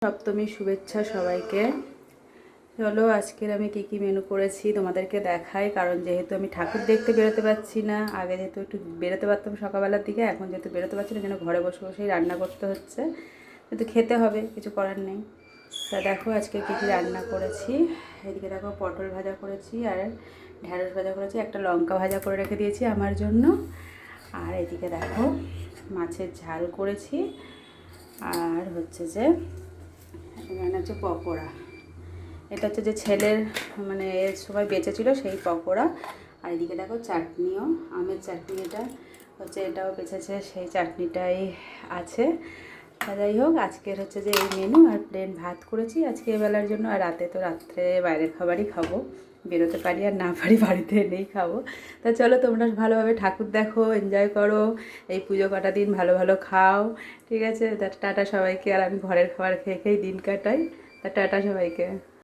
সপ্তমী শুভেচ্ছা সবাইকে। চলো আজকের আমি কি মেনু করেছি তোমাদেরকে দেখাই, কারণ যেহেতু আমি ঠাকুর দেখতে বেরোতে পারছি না, আগে যেহেতু একটু বেরোতে পারতাম সকালবেলার দিকে, এখন যেহেতু বেরোতে পারছি না যেন ঘরে বসে বসেই রান্না করতে হচ্ছে, কিন্তু খেতে হবে, কিছু করার নেই। তা দেখো আজকে কী রান্না করেছি। এদিকে দেখো পটল ভাজা করেছি আর ঢ্যাঁড়স ভাজা করেছি, একটা লঙ্কা ভাজা করে রেখে দিয়েছি আমার জন্য। আর এদিকে দেখো মাছের ঝাল করেছি, আর হচ্ছে যে এখানে হচ্ছে পকোড়া। এটা হচ্ছে যে ছেলের মানে এর সময় বেঁচেছিল সেই পকোড়া। আর এদিকে দেখো চাটনিও, আমের চাটনি, এটা হচ্ছে এটাও বেঁচেছে, সেই চাটনিটাই আছে। যাই হোক আজকের হচ্ছে যে এই মেনু, আর প্লেন ভাত করেছি আজকে এবেলার জন্য। আর রাত্রে বাইরের খাবারই খাবো, বেরোতে পারি আর না পারি বাড়িতে এনেই খাবো। তা চলো তোমরা ভালোভাবে ঠাকুর দেখো, এনজয় করো, এই পুজো কটা দিন ভালো ভালো খাও, ঠিক আছে? তা টাটা সবাইকে। আর আমি ঘরের খাবার খেয়ে খেয়েই দিন কাটাই। তা টাটা সবাইকে।